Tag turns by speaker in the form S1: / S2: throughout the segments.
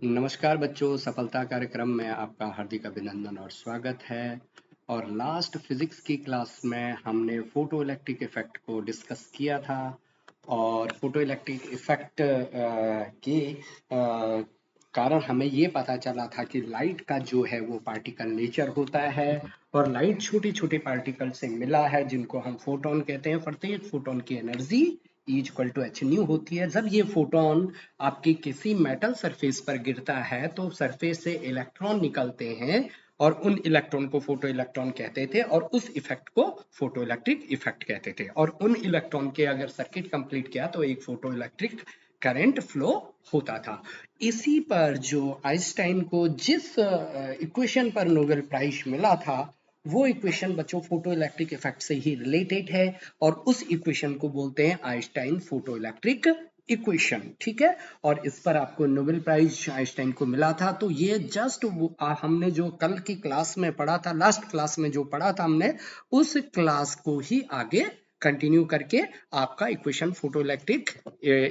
S1: नमस्कार बच्चों, सफलता कार्यक्रम में आपका हार्दिक अभिनंदन और स्वागत है। और लास्ट फिजिक्स की क्लास में हमने फोटो इलेक्ट्रिक इफेक्ट को डिस्कस किया था। और फोटो इलेक्ट्रिक इफेक्ट के कारण हमें ये पता चला था कि लाइट का जो है वो पार्टिकल नेचर होता है। और लाइट छोटे छोटे पार्टिकल से मिला है जिनको हम फोटोन कहते हैं। प्रत्येक फोटोन की energy equal to H nu होती है। जब ये फोटोन आपकी किसी मेटल सरफेस पर गिरता है तो सरफेस से इलेक्ट्रॉन निकलते हैं और उन इलेक्ट्रॉन को फोटो इलेक्ट्रॉन कहते थे और उस इफेक्ट को फोटो इलेक्ट्रिक इफेक्ट कहते थे। और उन इलेक्ट्रॉन के अगर सर्किट कंप्लीट किया तो एक फोटो इलेक्ट्रिक करंट फ्लो होता था। इसी पर जो आइंस्टाइन को जिस इक्वेशन पर नोबेल प्राइज मिला था वो इक्वेशन बच्चों फोटो इलेक्ट्रिक इफेक्ट से ही रिलेटेड है और उस इक्वेशन को बोलते हैं आइंस्टाइन फोटो इलेक्ट्रिक इक्वेशन। ठीक है। और इस पर आपको नोबेल प्राइज आइंस्टाइन को मिला था। तो ये जस्ट हमने जो कल की क्लास में पढ़ा था, लास्ट क्लास में जो पढ़ा था हमने, उस क्लास को ही आगे कंटिन्यू करके आपका equation photo electric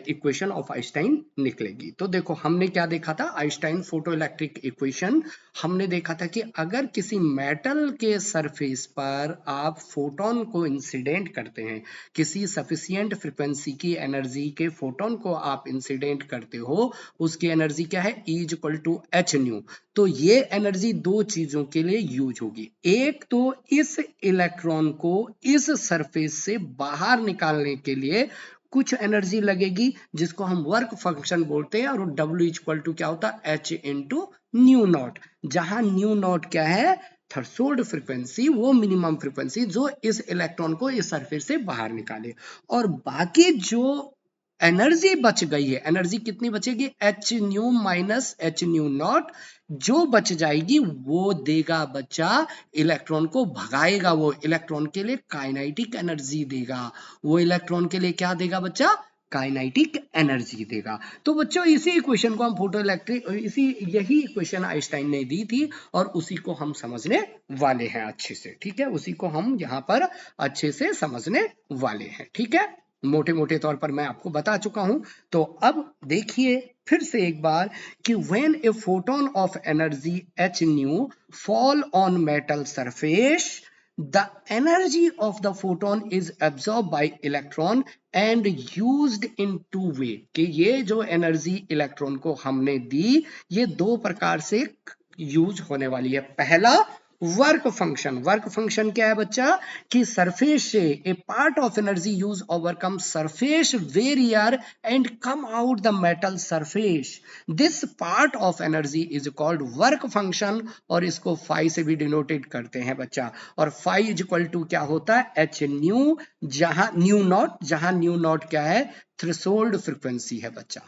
S1: equation of Einstein निकलेगी। तो देखो हमने क्या देखा था, आइंस्टाइन फोटो इलेक्ट्रिक इक्वेशन। हमने देखा था कि अगर किसी मेटल के सरफेस पर आप फोटोन को इंसिडेंट करते हैं, किसी सफिशिएंट फ्रीक्वेंसी की एनर्जी के फोटोन को आप इंसिडेंट करते हो, उसकी एनर्जी क्या है, E equal to H nu. तो ये एनर्जी दो चीजों के लिए यूज होगी। एक तो इस इलेक्ट्रॉन को इस सरफेस से बाहर निकालने के लिए कुछ एनर्जी लगेगी जिसको हम वर्क फंक्शन बोलते हैं, और W इक्वल टू क्या होता है, H इंटू न्यू नॉट। जहां न्यू नॉट क्या है, थ्रेशोल्ड फ्रीक्वेंसी, वो मिनिमम फ्रीक्वेंसी जो इस इलेक्ट्रॉन को इस सरफेस से बाहर निकाले। और बाकी जो एनर्जी बच गई है, एनर्जी कितनी बचेगी, H nu minus H nu not, जो बच जाएगी वो देगा बच्चा इलेक्ट्रॉन को भगाएगा। वो इलेक्ट्रॉन के लिए काइनेटिक एनर्जी देगा। वो इलेक्ट्रॉन के लिए क्या देगा बच्चा, काइनेटिक एनर्जी देगा। तो बच्चों इसी इक्वेशन को हम फोटो इलेक्ट्रिक, यही इक्वेशन आइंस्टाइन ने दी थी और उसी को हम समझने वाले हैं अच्छे से। ठीक है, उसी को हम यहाँ पर अच्छे से समझने वाले हैं। ठीक है, मोटे मोटे तौर पर मैं आपको बता चुका हूं। तो अब देखिए फिर से एक बार कि when a photon of energy h nu fall on metal surface, the energy of the photon is absorbed by electron and used in two way। कि ये जो एनर्जी इलेक्ट्रॉन को हमने दी, ये दो प्रकार से यूज होने वाली है। पहला, वर्क फंक्शन। वर्क फंक्शन क्या है बच्चा, कि सरफेस से a part of energy use overcome surface barrier and come out the metal surface. This part of energy is called work function और इसको फाई से भी डिनोटेड करते हैं बच्चा। और फाई इज इक्वल टू क्या होता है, एच न्यू, जहां न्यू नॉट, जहां न्यू नॉट क्या है, थ्रेशोल्ड फ्रीक्वेंसी है बच्चा।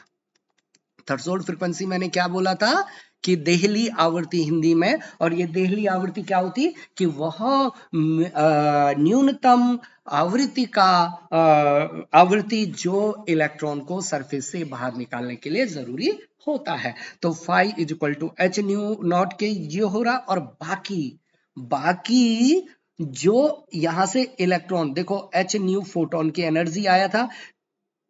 S1: थ्रेशोल्ड फ्रीक्वेंसी मैंने क्या बोला था कि देहली आवृत्ति हिंदी में। और ये देहली आवृत्ति क्या होती, कि वह न्यूनतम आवृत्ति का आवृत्ति जो इलेक्ट्रॉन को सरफेस से बाहर निकालने के लिए जरूरी होता है। तो phi is equal to H nu naught के ये हो रहा। और बाकी बाकी जो यहां से इलेक्ट्रॉन, देखो एच न्यू फोटोन की एनर्जी आया था,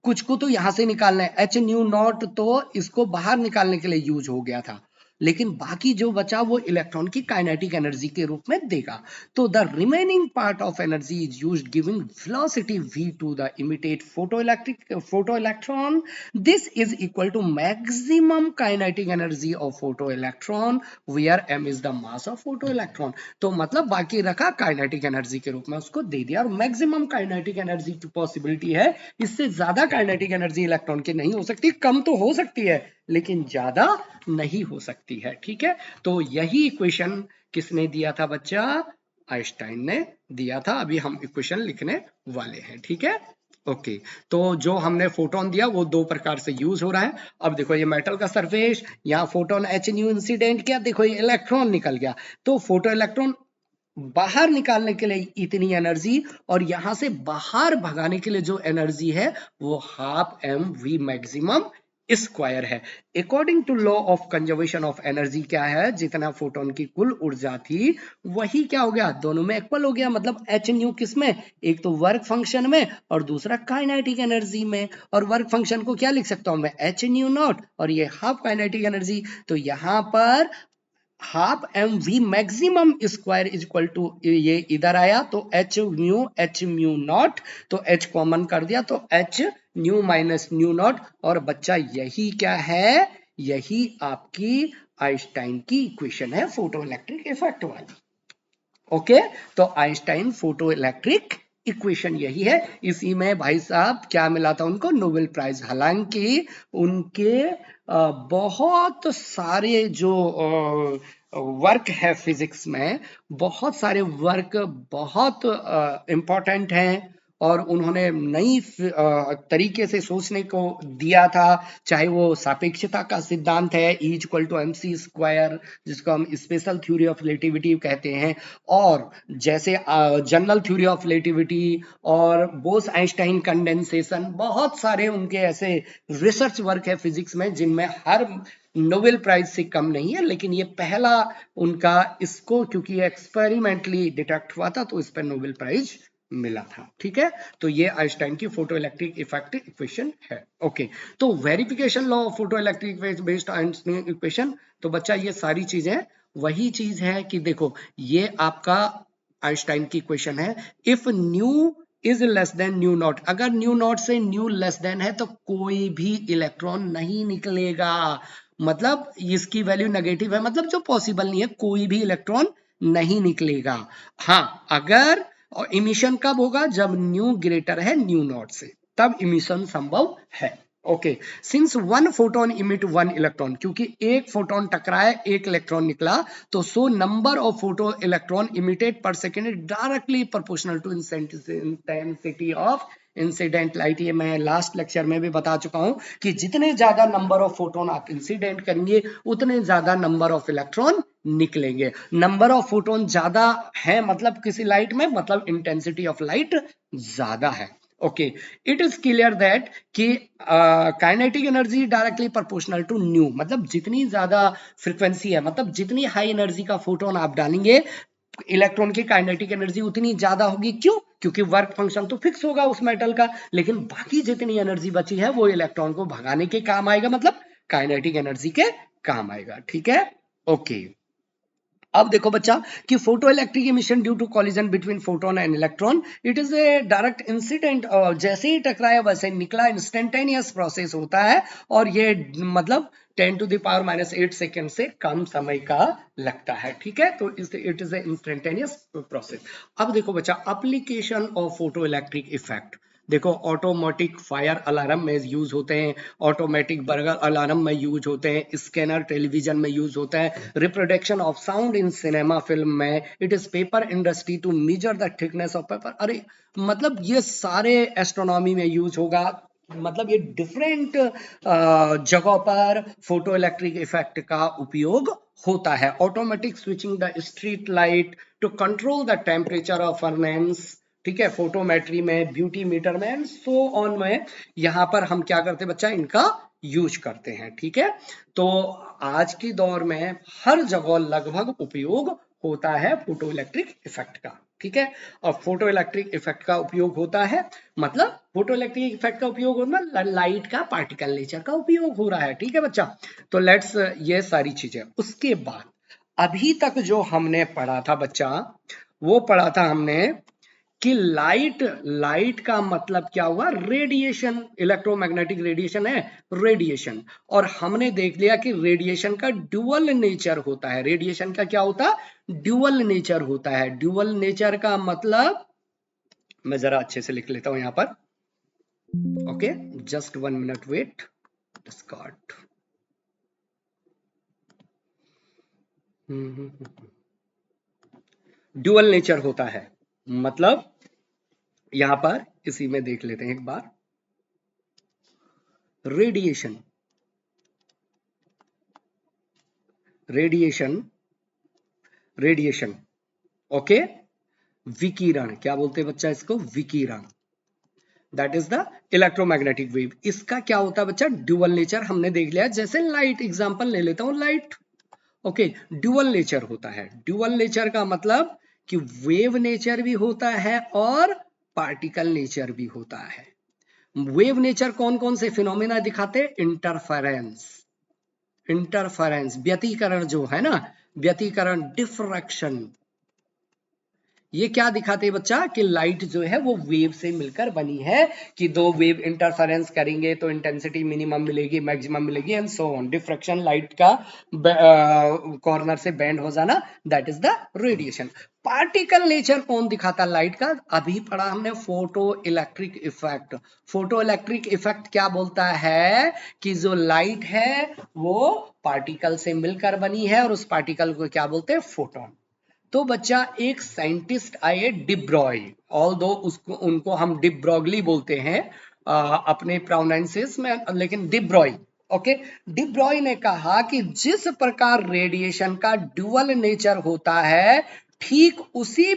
S1: कुछ को तो यहां से निकालना है, एच न्यू नॉट तो इसको बाहर निकालने के लिए यूज हो गया था, लेकिन बाकी जो बचा वो इलेक्ट्रॉन की काइनेटिक एनर्जी के रूप में देगा। तो the remaining part of energy is used giving velocity v to the emitted photo electron. This is equal to maximum kinetic energy of photo electron where m is the mass of photo electron. तो मतलब बाकी रखा kinetic energy के रूप में उसको दे दिया। और मैक्सिमम काइनेटिक एनर्जी की पॉसिबिलिटी है, इससे ज्यादा काइनेटिक एनर्जी इलेक्ट्रॉन की नहीं हो सकती, कम तो हो सकती है लेकिन ज्यादा नहीं हो सकती है। ठीक है, तो यही इक्वेशन किसने दिया था बच्चा, आइंस्टाइन ने दिया था। अभी हम इक्वेशन लिखने वाले हैं। ठीक है, ओके। तो जो हमने फोटोन दिया वो दो प्रकार से यूज हो रहा है। अब देखो ये मेटल का सरफेस, यहाँ फोटोन एच न्यू इंसिडेंट किया, देखो ये इलेक्ट्रॉन निकल गया। तो फोटो इलेक्ट्रॉन बाहर निकालने के लिए इतनी एनर्जी, और यहां से बाहर भगाने के लिए जो एनर्जी है वो half M we maximum square है। According to law of conservation of energy क्या है, जितना फोटोन की कुल ऊर्जा थी वही क्या हो गया, दोनों में इक्वल हो गया। मतलब एच न्यू किस में, एक तो वर्क फंक्शन में और दूसरा काइनेटिक एनर्जी में। और वर्क फंक्शन को क्या लिख सकता हूं मैं, एच न्यू नॉट, और ये हाफ काइनेटिक एनर्जी। तो यहां पर half M we maximum square is equal to, ये इधर आया तो एच म्यू नॉट, तो एच कॉमन कर दिया तो H nu minus nu naught. और बच्चा यही क्या है, यही आपकी आइंस्टाइन की इक्वेशन है फोटो इलेक्ट्रिक इफेक्ट वाली। ओके, तो आइंस्टाइन फोटो इलेक्ट्रिक इक्वेशन यही है। इसी में भाई साहब क्या मिला था उनको, नोबेल प्राइज। हालांकि उनके बहुत सारे जो वर्क है फिजिक्स में, बहुत सारे वर्क बहुत इंपॉर्टेंट हैं और उन्होंने नई तरीके से सोचने को दिया था। चाहे वो सापेक्षता का सिद्धांत है, E equal to M C square, जिसको हम स्पेशल थ्योरी ऑफ रिलेटिविटी कहते हैं, और जैसे जनरल थ्योरी ऑफ रिलेटिविटी और बोस आइंस्टाइन कंडेंसेशन, बहुत सारे उनके ऐसे रिसर्च वर्क है फिजिक्स में जिनमें हर नोबेल प्राइज से कम नहीं है। लेकिन ये पहला उनका, इसको क्योंकि एक्सपेरिमेंटली डिटेक्ट हुआ था तो इस पर नोबेल प्राइज मिला था। ठीक है, तो ये आइंस्टाइन की फोटो इलेक्ट्रिक इफेक्ट इक्वेशन है। ओके, तो verification law of photo electric based Einstein equation, तो बच्चा ये सारी चीजें वही चीज है कि देखो ये आपका आइंस्टाइन की इक्वेशन है। If new is less than new not, अगर न्यू नॉट से न्यू लेस देन है तो कोई भी इलेक्ट्रॉन नहीं निकलेगा। मतलब इसकी वैल्यू नेगेटिव है, मतलब जो पॉसिबल नहीं है, कोई भी इलेक्ट्रॉन नहीं निकलेगा। हाँ, अगर, और इमिशन कब होगा, जब न्यू ग्रेटर है न्यू नॉट से, तब इमिशन संभव है। Okay, since one photon emit one electron, क्योंकि एक फोटोन टकराया एक इलेक्ट्रॉन निकला, तो so number of photo electron emitted per second directly proportional to intensity of incident light. ये मैं लास्ट लेक्चर में भी बता चुका हूं कि जितने ज्यादा नंबर ऑफ फोटोन आप इंसिडेंट करेंगे उतने ज्यादा नंबर ऑफ इलेक्ट्रॉन निकलेंगे। नंबर ऑफ फोटोन ज्यादा है मतलब किसी लाइट में, मतलब इंटेंसिटी ऑफ लाइट ज्यादा है। Okay, it is clear that कि kinetic energy directly proportional to nu, मतलब जितनी ज्यादा फ्रीक्वेंसी है, मतलब जितनी हाई एनर्जी का फोटोन आप डालेंगे, इलेक्ट्रॉन की काइनेटिक एनर्जी उतनी ज्यादा होगी। क्यों, क्योंकि वर्क फंक्शन तो फिक्स होगा उस मेटल का, लेकिन बाकी जितनी एनर्जी बची है वो इलेक्ट्रॉन को भगाने के काम आएगा, मतलब काइनेटिक एनर्जी के काम आएगा। ठीक है, ओके। अब देखो बच्चा कि photo electric emission due to collision between photon and electron, it is a direct incident, और जैसे ही टकराया वैसे निकला, इंस्टेंटेनियस प्रोसेस होता है, और ये मतलब 10 to the power minus 8 second से कम समय का लगता है। ठीक है, तो it is a instantaneous process. अब देखो बच्चा application of photo electric effect, देखो ऑटोमेटिक फायर अलार्म में यूज होते हैं, ऑटोमेटिक बर्गर अलार्म में यूज होते हैं, स्कैनर टेलीविजन में यूज होता है, reproduction of sound in cinema film में, it is paper industry to measure the thickness of paper. अरे मतलब ये सारे एस्ट्रोनॉमी में यूज होगा, मतलब ये डिफरेंट जगहों पर फोटो इलेक्ट्रिक इफेक्ट का उपयोग होता है। Automatic switching the street light to control the temperature of furnace, ठीक है, फोटोमेट्री में, ब्यूटी मीटर में, एंड सो ऑन में, यहां पर हम क्या करते हैं बच्चा, इनका यूज करते हैं। ठीक है, तो आज की दौर में हर जगह लगभग उपयोग होता है फोटो इलेक्ट्रिक इफेक्ट का। ठीक है, और फोटो इलेक्ट्रिक इफेक्ट का उपयोग होता है, मतलब फोटो इलेक्ट्रिक इफेक्ट का उपयोग होना, लाइट का पार्टिकल नेचर का उपयोग हो रहा है। ठीक है बच्चा, तो लेट्स ये सारी चीजें। उसके बाद अभी तक जो हमने पढ़ा था बच्चा, वो पढ़ा था हमने कि लाइट का मतलब क्या हुआ, रेडिएशन, इलेक्ट्रोमैग्नेटिक रेडिएशन है, रेडिएशन। और हमने देख लिया कि रेडिएशन का ड्यूअल नेचर होता है। रेडिएशन का क्या होता है, ड्यूअल नेचर होता है। ड्यूअल नेचर का मतलब, मैं जरा अच्छे से लिख लेता हूं यहां पर। Okay, just 1 minute wait, discard. Dual nature होता है, मतलब यहां पर इसी में देख लेते हैं एक बार। रेडिएशन, रेडिएशन, रेडिएशन, ओके, विकिरण, क्या बोलते हैं बच्चा इसको, विकिरण। That is the electromagnetic wave. इसका क्या होता है बच्चा, ड्यूअल नेचर हमने देख लिया। जैसे लाइट, एग्जांपल ले लेता हूं लाइट। ओके, ड्यूअल नेचर होता है। ड्यूअल नेचर का मतलब कि वेव नेचर भी होता है और पार्टिकल नेचर भी होता है। वेव नेचर कौन कौन से फिनोमेना दिखाते हैं, इंटरफेरेंस, इंटरफेरेंस व्यतिकरण जो है ना, व्यतिकरण, डिफ्रैक्शन, ये क्या दिखाते हैं बच्चा कि लाइट जो है वो वेव से मिलकर बनी है, कि दो वेव इंटरफेरेंस करेंगे तो इंटेंसिटी मिनिमम मिलेगी, मैक्सिमम मिलेगी and so on. Diffraction, light का कॉर्नर से बेंड हो जाना, that is the radiation. Particle nature कौन दिखाता लाइट का, अभी पढ़ा हमने photo electric effect. Photo electric effect क्या बोलता है कि जो लाइट है वो पार्टिकल से मिलकर बनी है और उस पार्टिकल को क्या बोलते हैं, फोटोन। तो बच्चा एक साइंटिस्ट आए डिब्रॉय, ऑल दो उसको उनको हम डिब्रोगली बोलते हैं अपने प्रोनाउंसिएशन में, लेकिन डिब्रॉय। ओके, डिब्रॉय ने कहा कि जिस प्रकार रेडिएशन का ड्यूअल नेचर होता है, ठीक उसी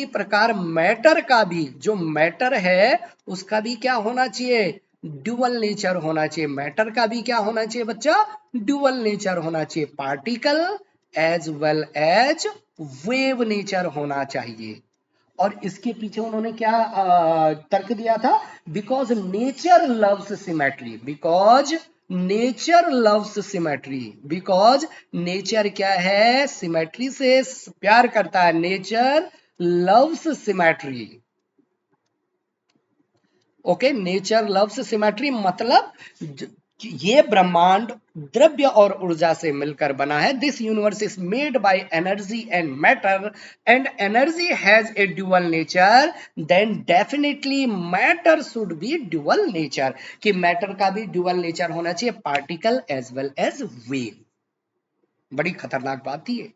S1: प्रकार मैटर का भी, जो मैटर है उसका भी क्या होना चाहिए, ड्यूअल नेचर होना चाहिए। मैटर का भी क्या होना चाहिए बच्चा, ड्यूअल नेचर होना चाहिए। Particle as well as wave nature होना चाहिए। और इसके पीछे उन्होंने क्या तर्क दिया था, because nature loves symmetry, because nature loves symmetry, because nature क्या है, सिमेट्री से प्यार करता है, nature loves symmetry. Okay, nature loves symmetry मतलब ये ब्रह्मांड द्रव्य और ऊर्जा से मिलकर बना है। This universe is made by energy and matter and energy has a dual nature, then definitely matter should be dual nature, कि मैटर का भी ड्यूअल नेचर होना चाहिए, particle as well as wave. बड़ी खतरनाक बात थी ये,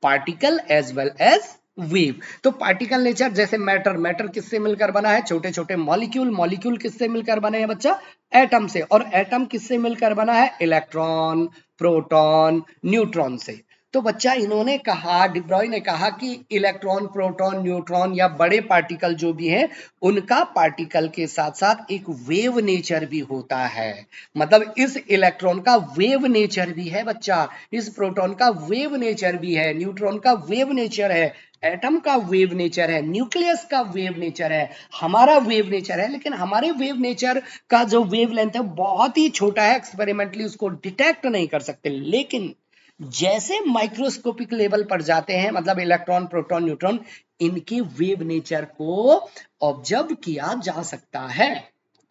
S1: particle as well as wave. तो पार्टिकल नेचर जैसे मैटर, मैटर किससे मिलकर बना है, छोटे छोटे मॉलिक्यूल, मॉलिक्यूल किससे मिलकर बने हैं बच्चा, एटम से, और एटम किससे मिलकर बना है, इलेक्ट्रॉन, प्रोटॉन, न्यूट्रॉन से। तो बच्चा इन्होंने कहा, डिब्रॉय ने कहा कि इलेक्ट्रॉन, प्रोटॉन, न्यूट्रॉन या बड़े पार्टिकल जो भी हैं, उनका पार्टिकल के साथ साथ एक वेव नेचर भी होता है। मतलब इस इलेक्ट्रॉन का वेव नेचर भी है बच्चा, इस प्रोटॉन का वेव नेचर भी है, न्यूट्रॉन का वेव नेचर है, एटम का वेव नेचर है, न्यूक्लियस का वेव नेचर है, हमारा वेव नेचर है। लेकिन हमारे वेव नेचर का जो वेव लेंथ है बहुत ही छोटा है, एक्सपेरिमेंटली उसको डिटेक्ट नहीं कर सकते। लेकिन जैसे माइक्रोस्कोपिक लेवल पर जाते हैं, मतलब इलेक्ट्रॉन, प्रोटॉन, न्यूट्रॉन, इनके वेव नेचर को ऑब्जर्व किया जा सकता है।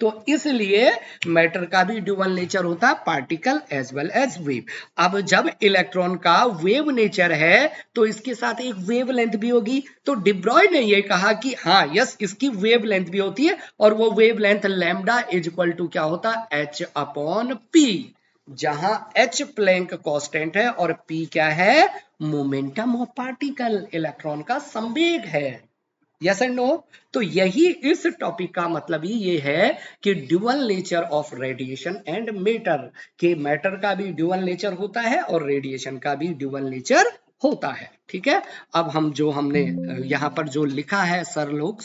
S1: तो इसलिए मैटर का भी ड्यूअल नेचर होता है, particle as well as wave. अब जब इलेक्ट्रॉन का वेव नेचर है तो इसके साथ एक वेव लेंथ भी होगी। तो डिब्रॉय ने ये कहा कि हाँ यस, इसकी वेव लेंथ भी होती है, और वो wave length lambda is equal to क्या होता है, h अपॉन p, जहां h प्लैंक कांस्टेंट है और p क्या है, मोमेंटम ऑफ पार्टिकल, इलेक्ट्रॉन का संवेग है। Yes and no. तो यही इस टॉपिक का मतलब ही ये है कि dual nature of radiation and matter, कि मैटर का भी ड्यूअल नेचर होता है और रेडिएशन का भी ड्यूअल नेचर होता है। ठीक है, अब हम जो हमने यहाँ पर जो लिखा है सर लोग,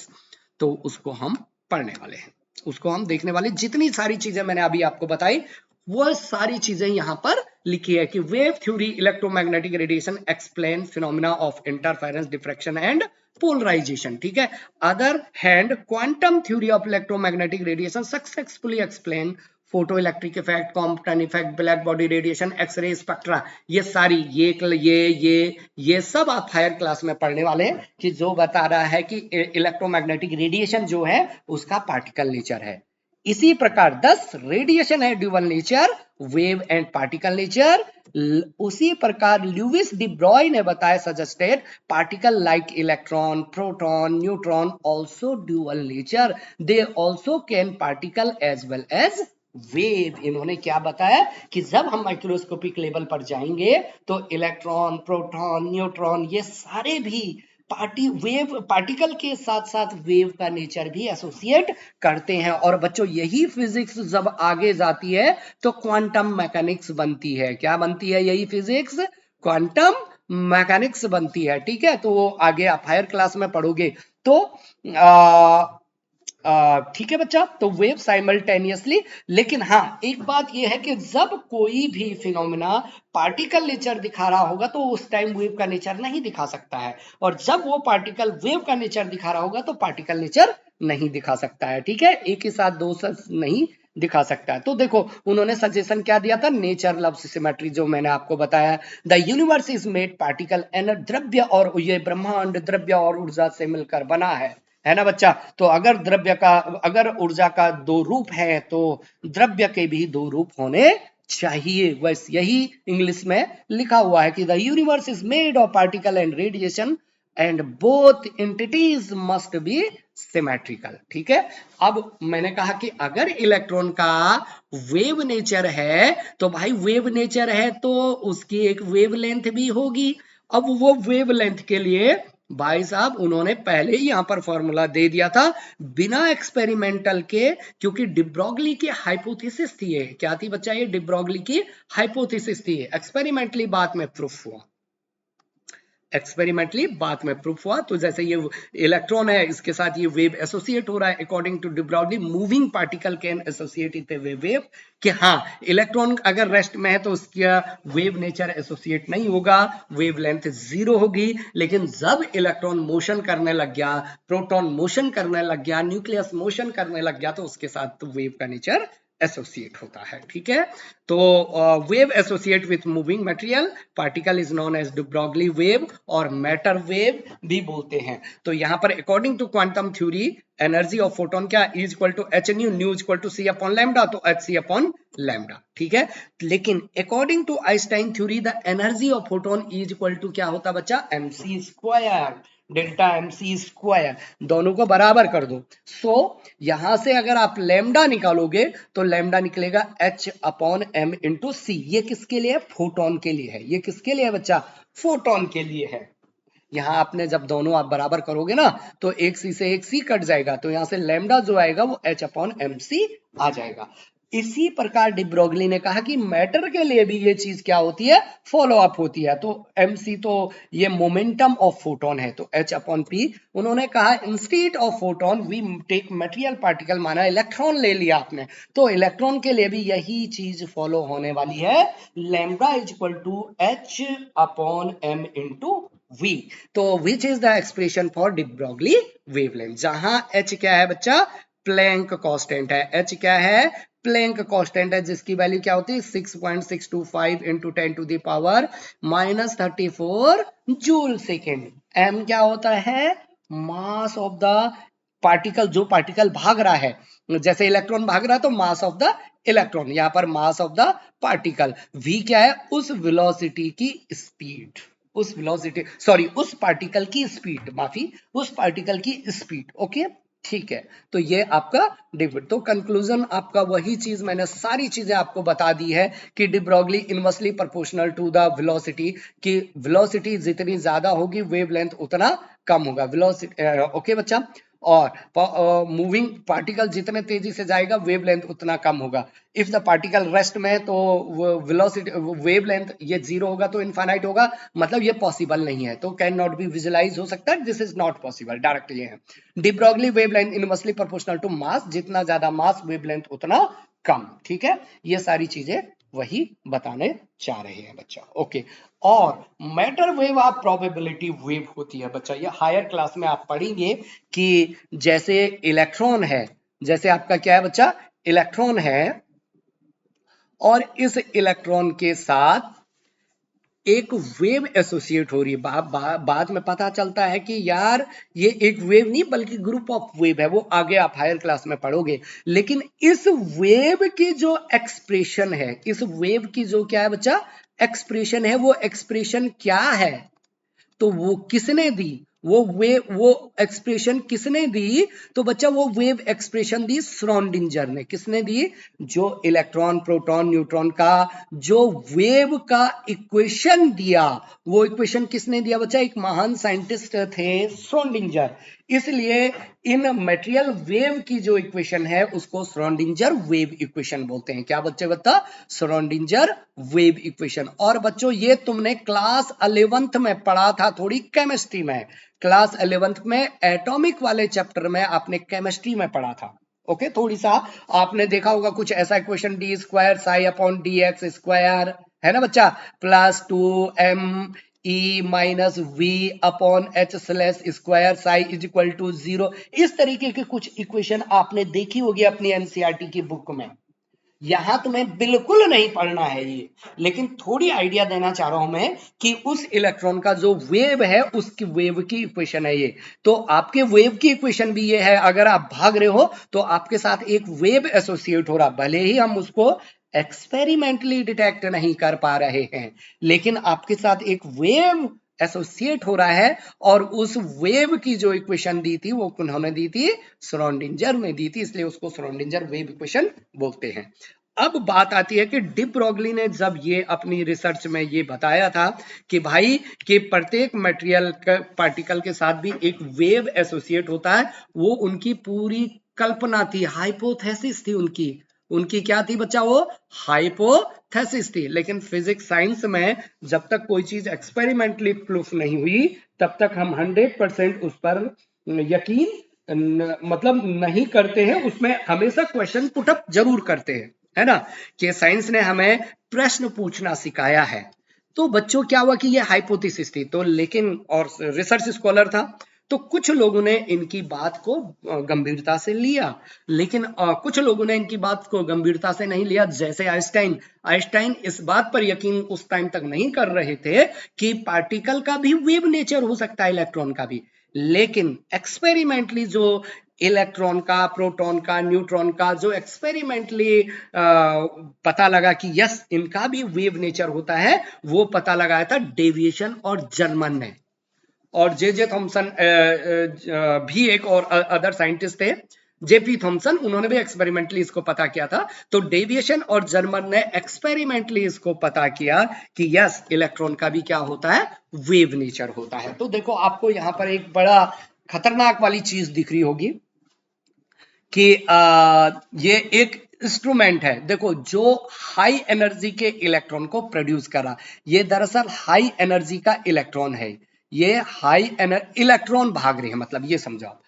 S1: तो उसको हम पढ़ने वाले हैं, उसको हम देखने वाले। जितनी सारी चीजें मैंने अभी आपको बताई वो सारी चीजें यहाँ पर लिखी है कि wave theory, electromagnetic radiation explain phenomena of interference, diffraction and polarisation. ठीक है, other hand quantum theory of electromagnetic radiation successfully explain photo electric effect, Compton effect, black body radiation, x ray spectra. ये सारी ये सब आप हायर क्लास में पढ़ने वाले हैं, कि जो बता रहा है कि इलेक्ट्रोमैग्नेटिक रेडिएशन जो है उसका पार्टिकल नेचर है। इसी प्रकार 10 रेडिएशन है dual nature, wave and particle nature. उसी प्रकार लुईस डी ब्रॉय ने बताया, suggested particle like electron, proton, neutron also dual nature, they also can particle as well as wave. इन्होंने क्या बताया कि जब हम माइक्रोस्कोपिक लेवल पर जाएंगे तो इलेक्ट्रॉन, प्रोटॉन, न्यूट्रॉन ये सारे भी पार्टिकल के साथ साथ वेव का नेचर भी एसोसिएट करते हैं। और बच्चों यही फिजिक्स जब आगे जाती है तो क्वांटम मैकेनिक्स बनती है। क्या बनती है, यही फिजिक्स क्वांटम मैकेनिक्स बनती है। ठीक है, तो वो आगे आप हायर क्लास में पढ़ोगे। तो ठीक है बच्चा, तो वेव साइमल्टेनियसली। लेकिन हाँ, एक बात यह है कि जब कोई भी फिनोमेना पार्टिकल नेचर दिखा रहा होगा तो उस टाइम वेव का नेचर नहीं दिखा सकता है, और जब वो पार्टिकल वेव का नेचर दिखा रहा होगा तो पार्टिकल नेचर नहीं दिखा सकता है। ठीक है, एक ही साथ दो सच नहीं दिखा सकता है। तो देखो उन्होंने सजेशन क्या दिया था, नेचर लव्स सिमेट्री, जो मैंने आपको बताया। The universe is made particle and द्रव्य, और ये ब्रह्मांड द्रव्य और ऊर्जा से मिलकर बना है ना बच्चा। तो अगर द्रव्य का, अगर ऊर्जा का दो रूप है तो द्रव्य के भी दो रूप होने चाहिए। बस यही इंग्लिश में लिखा हुआ है कि the universe is made of particle and radiation and both entities must be symmetrical. ठीक है, अब मैंने कहा कि अगर इलेक्ट्रॉन का वेव नेचर है तो भाई वेव नेचर है तो उसकी एक वेव लेंथ भी होगी। अब वो वेव लेंथ के लिए भाई साहब उन्होंने पहले ही यहां पर फॉर्मूला दे दिया था बिना एक्सपेरिमेंटल के, क्योंकि डिब्रोगली की हाइपोथेसिस थी ये। क्या थी बच्चा? ये डिब्रोगली की हाइपोथेसिस थी, एक्सपेरिमेंटली बाद में प्रूफ हुआ। एक्सपेरिमेंटली बाद में प्रूफ हुआ। तो जैसे ये इलेक्ट्रॉन है, इसके साथ ये वेव एसोसिएट हो रहा है। According to de Broglie, moving particle can associate with wave, कि हाँ इलेक्ट्रॉन अगर रेस्ट में है तो उसका वेव नेचर एसोसिएट नहीं होगा, वेव लेंथ 0 होगी। लेकिन जब इलेक्ट्रॉन मोशन करने लग गया, प्रोटॉन मोशन करने लग गया, न्यूक्लियस मोशन करने लग गया, तो उसके साथ तो वेव का नेचर एसोसिएट होता है। ठीक है, तो wave associate with moving material, particle is known as de Broglie wave, और मैटर वेव भी बोलते हैं। तो यहां पर according to quantum theory energy of photon क्या is equal to H nu, nu is equal to c upon lambda, तो h c upon lambda. ठीक है, लेकिन according to Einstein theory the energy of photon is equal to क्या होता बच्चा? M सी square, delta M C square, दोनों को बराबर कर दो। सो यहां से अगर आप लैम्डा निकालोगे तो लैम्डा निकलेगा एच अपॉन एम इंटू सी। ये किसके लिए है? फोटोन के लिए है। ये किसके लिए है बच्चा? फोटोन के लिए है। यहां आपने जब दोनों आप बराबर करोगे ना तो एक सी से एक सी कट जाएगा, तो यहां से लैम्डा जो आएगा वो एच अपॉन एम सी आ जाएगा। इसी प्रकार डी ब्रोगली ने कहा कि मैटर के लिए भी ये चीज क्या होती है? फॉलो अप होती है। तो एम सी तो ये मोमेंटम ऑफ फोटोन है, तो एच अपॉन पी। उन्होंने कहा instead of photon we take material particle, माना इलेक्ट्रॉन ले लिया आपने, तो इलेक्ट्रॉन के लिए भी यही चीज फॉलो होने वाली है, lambda is equal to H upon M into v। तो which is the expression for de Broglie wavelength, जहां h क्या है बच्चा? प्लैंक कांस्टेंट है। h क्या है? प्लैंक कांस्टेंट है, जिसकी वैल्यू क्या होती है? 6.625 into 10 to the power -34 joule second. m क्या होता है? मास ऑफ द पार्टिकल, जो पार्टिकल भाग रहा है, जैसे इलेक्ट्रॉन भाग रहा है तो मास ऑफ द इलेक्ट्रॉन, यहां पर मास ऑफ द पार्टिकल। v क्या है? उस वेलोसिटी की स्पीड, उस वेलोसिटी सॉरी उस पार्टिकल की स्पीड, माफी, उस पार्टिकल की स्पीड। ओके, ठीक है, तो ये आपका डिफरेंट। तो कंक्लूजन आपका वही चीज, मैंने सारी चीजें आपको बता दी है कि de Broglie inversely proportional to the velocity, कि वेलोसिटी जितनी ज्यादा होगी वेवलेंथ उतना कम होगा। वेलोसिटी ओके बच्चा, और मूविंग पार्टिकल जितने तेजी से जाएगा वेवलेंथ उतना कम होगा। इफ द पार्टिकल रेस्ट में है तो वेलोसिटी वेवलेंथ ये 0 होगा, तो इनफाइनाइट होगा, मतलब ये पॉसिबल नहीं है, तो कैन नॉट बी विजुअलाइज हो सकता है, this is not possible, direct ये है। De Broglie wavelength inversely proportional to mass, जितना ज्यादा मास वेवलेंथ उतना कम। ठीक है, ये सारी चीजें वही बताने चाह रहे हैं बच्चा। ओके, और मैटर वेव आप प्रोबेबिलिटी वेव होती है बच्चा, ये हायर क्लास में आप पढ़ेंगे कि जैसे इलेक्ट्रॉन है, जैसे आपका क्या है बच्चा? इलेक्ट्रॉन है, और इस इलेक्ट्रॉन के साथ एक वेव एसोसिएट हो रही है। बाद में पता चलता है कि यार ये एक वेव नहीं बल्कि ग्रुप ऑफ वेव है, वो आगे आप हायर क्लास में पढ़ोगे। लेकिन इस वेव की जो एक्सप्रेशन है, इस वेव की जो क्या है बच्चा? एक्सप्रेशन है, वो एक्सप्रेशन क्या है? तो वो किसने दी? वो एक्सप्रेशन किसने दी? तो बच्चा वो वेव एक्सप्रेशन दी श्रोडिंगर ने। किसने दी? जो इलेक्ट्रॉन प्रोटॉन न्यूट्रॉन का जो वेव का इक्वेशन दिया, वो इक्वेशन किसने दिया बच्चा? एक महान साइंटिस्ट थे श्रोडिंगर। इसलिए इन मटेरियल वेव की जो इक्वेशन है उसको श्रोडिंगर वेव इक्वेशन बोलते हैं। क्या बच्चे बता? Schrodinger wave equation. और बच्चों ये तुमने क्लास 11th में पढ़ा था थोड़ी केमिस्ट्री में, क्लास 11th में एटॉमिक वाले चैप्टर में आपने केमिस्ट्री में पढ़ा था। ओके, थोड़ी सा आपने देखा होगा कुछ ऐसा equation D square psi upon D X square, है ना बच्चा, plus 2m E minus V upon H slash square psi is equal to 0। इस तरीके की कुछ इक्वेशन आपने देखी होगी अपनी एनसीईआरटी की बुक में। यहां तुम्हें बिल्कुल नहीं पढ़ना है ये, लेकिन थोड़ी आइडिया देना चाह रहा हूं मैं कि उस इलेक्ट्रॉन का जो वेव है उसकी वेव की इक्वेशन है ये। तो आपके वेव की इक्वेशन भी ये है, अगर आप भाग रहे हो तो आपके साथ एक वेव एसोसिएट हो रहा, भले ही हम उसको एक्सपेरिमेंटली डिटेक्ट नहीं कर पा रहे हैं, लेकिन आपके साथ एक वेव एसोसिएट हो रहा है। और उस वेव की जो इक्वेशन दी थी वो उन्होंने दी थी श्रोडिंगर में दी थी, इसलिए उसको श्रोडिंगर वेव इक्वेशन बोलते हैं। अब बात आती है कि डी ब्रोगली ने जब ये अपनी रिसर्च में ये बताया था कि भाई कि प्रत्येक मटेरियल पार्टिकल के साथ भी एक वेव एसोसिएट होता है, वो उनकी पूरी कल्पना थी, हाइपोथेसिस थी उनकी। उनकी क्या थी बच्चा? वो हाइपोथेसिस थी। लेकिन फिजिक्स साइंस में जब तक कोई चीज एक्सपेरिमेंटली प्रूफ नहीं हुई तब तक हम 100% उस पर यकीन मतलब नहीं करते हैं, उसमें हमेशा क्वेश्चन पुटअप जरूर करते हैं, है ना, कि साइंस ने हमें प्रश्न पूछना सिखाया है। तो बच्चों क्या हुआ कि ये हाइपोथेसिस थी, तो लेकिन और रिसर्च स्कॉलर था, तो कुछ लोगों ने इनकी बात को गंभीरता से लिया, लेकिन कुछ लोगों ने इनकी बात को गंभीरता से नहीं लिया, जैसे आइंस्टाइन। आइंस्टाइन इस बात पर यकीन उस टाइम तक नहीं कर रहे थे कि पार्टिकल का भी वेव नेचर हो सकता है, इलेक्ट्रॉन का भी। लेकिन एक्सपेरिमेंटली जो इलेक्ट्रॉन का, प्रोटॉन का, न्यूट्रॉन का जो एक्सपेरिमेंटली पता लगा कि यस इनका भी वेव नेचर होता है, वो पता लगाया था डेविएशन और जर्मन ने। और जे थॉमसन भी एक और अदर साइंटिस्ट थे, जेपी थॉमसन, उन्होंने भी एक्सपेरिमेंटली इसको पता किया था। तो डेविएशन और जर्मन ने एक्सपेरिमेंटली इसको पता किया कि यस इलेक्ट्रॉन का भी क्या होता है, वेव नेचर होता है। तो देखो आपको यहां पर एक बड़ा खतरनाक वाली चीज दिख रही होगी कि ये एक इंस्ट्रूमेंट है, देखो, जो हाई एनर्जी के इलेक्ट्रॉन को प्रोड्यूस कर रहा, ये दरअसल हाई एनर्जी का इलेक्ट्रॉन है, ये हाई इलेक्ट्रॉन भाग रहे हैं, मतलब ये समझो।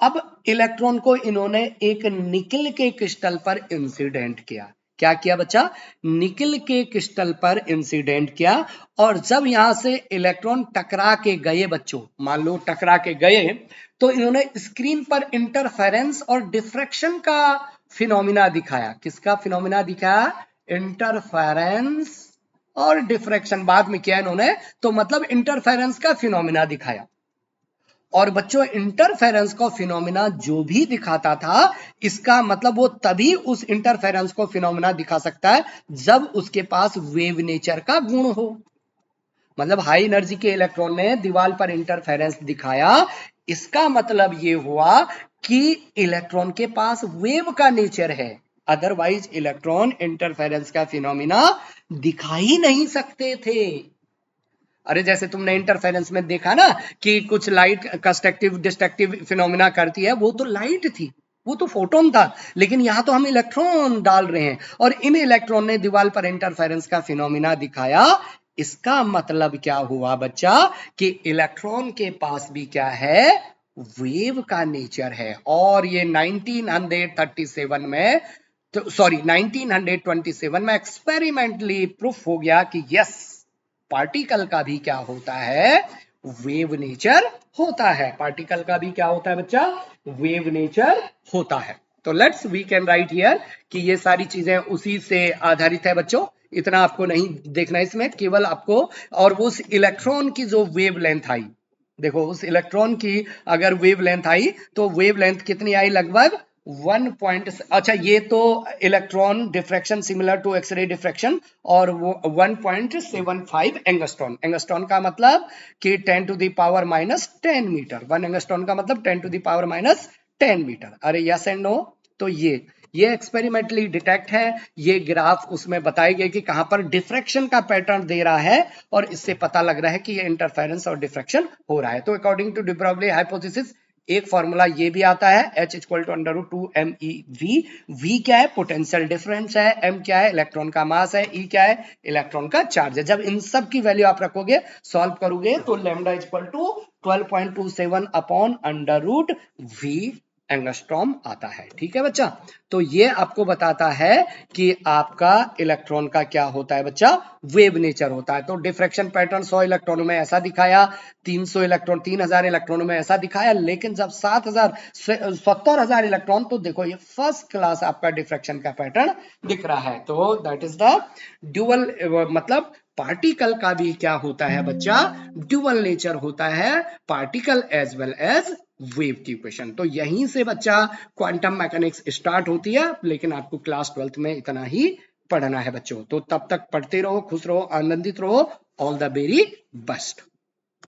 S1: अब इलेक्ट्रॉन को इन्होंने एक निकल के क्रिस्टल पर इंसिडेंट किया। क्या किया बच्चा? निकल के क्रिस्टल पर इंसिडेंट किया। और जब यहां से इलेक्ट्रॉन टकरा के गए बच्चों, मान लो टकरा के गए, तो इन्होंने स्क्रीन पर इंटरफेरेंस और डिफ्रैक्शन का फिनोमिना दिखाया। किसका फिनोमिना दिखाया? इंटरफेरेंस और डिफ्रैक्शन बाद में किया इन्होंने, तो मतलब इंटरफेरेंस का फिनोमिना दिखाया। और बच्चों इंटरफेरेंस का फिनोमिना जो भी दिखाता था, इसका मतलब वो तभी उस इंटरफेरेंस को फिनोमिना दिखा सकता है जब उसके पास वेव नेचर का गुण हो। मतलब हाई एनर्जी के इलेक्ट्रॉन ने दीवार पर इंटरफेरेंस दिखाया, इसका मतलब ये हुआ कि इलेक्ट्रॉन के पास वेव का नेचर है, अदरवाइज इलेक्ट्रॉन इंटरफेरेंस का फिनोमिना दिखा ही नहीं सकते थे। अरे जैसे तुमने इंटरफेरेंस में देखा ना कि कुछ लाइट कंस्ट्रक्टिव डिस्ट्रक्टिव फिनोमिना करती है, वो तो लाइट थी, वो तो फोटोन था, लेकिन यहां तो हम इलेक्ट्रॉन डाल रहे हैं और इन इलेक्ट्रॉन ने दीवार पर इंटरफेरेंस का फिनोमिना दिखाया। इसका मतलब क्या हुआ बच्चा कि इलेक्ट्रॉन के पास भी क्या है, वेव का नेचर है। और ये 1937 में, तो सॉरी 1927 में एक्सपेरिमेंटली प्रूफ हो गया कि यस पार्टिकल का भी क्या होता है, वेव नेचर होता है। पार्टिकल का भी क्या होता है बच्चा, वेव नेचर होता है। तो let's we can write here कि ये सारी चीजें उसी से आधारित है बच्चों, इतना आपको नहीं देखना इसमें, केवल आपको और उस इलेक्ट्रॉन की जो वेव लेंथ आई, देखो उस इलेक्ट्रॉन की अगर वेव लेंथ आई तो वेव लेंथ कितनी आई, लगभग 1 अच्छा ये तो electron diffraction similar to x ray diffraction, और वो 1.75 एंगस्ट्रॉन। एंगस्ट्रॉन का मतलब कि 10 to the power -10 metre, 1 angstrom का मतलब 10 टू द पावर -10 मीटर। अरे यस एंड नो, तो ये एक्सपेरिमेंटली डिटेक्ट है, ये ग्राफ उसमें बताए गए कि कहां पर डिफ्रैक्शन का पैटर्न दे रहा है, और इससे पता लग रहा है कि ये इंटरफेरेंस और डिफ्रैक्शन हो रहा है। तो according to de Broglie hypothesis एक फॉर्मूला ये भी आता है H equal to under root 2 MEV। V क्या है, पोटेंशियल डिफरेंस है, M क्या है, इलेक्ट्रॉन का मास है, E क्या है, इलेक्ट्रॉन का चार्ज है। जब इन सब की वैल्यू आप रखोगे, सॉल्व करोगे, तो lambda equal to 12.27 upon under root V angstrom आता है। ठीक है बच्चा, तो ये आपको बताता है कि आपका इलेक्ट्रॉन का क्या होता है बच्चा, वेव नेचर होता है। तो डिफ्रैक्शन पैटर्न 100 इलेक्ट्रॉनों में ऐसा दिखाया, 3000 इलेक्ट्रॉनों में ऐसा दिखाया, लेकिन जब 70,000 इलेक्ट्रॉन, तो देखो ये फर्स्ट क्लास आपका डिफ्रैक्शन का पैटर्न दिख रहा है। तो दैट इज द ड्यूअल, मतलब पार्टिकल का भी क्या होता है बच्चा, ड्यूअल नेचर होता है, particle as well as wave की इक्वेशन। तो यहीं से बच्चा क्वांटम मैकेनिक्स स्टार्ट होती है, लेकिन आपको क्लास 12th में इतना ही पढ़ना है बच्चों। तो तब तक पढ़ते रहो, खुश रहो, आनंदित रहो। All the very best.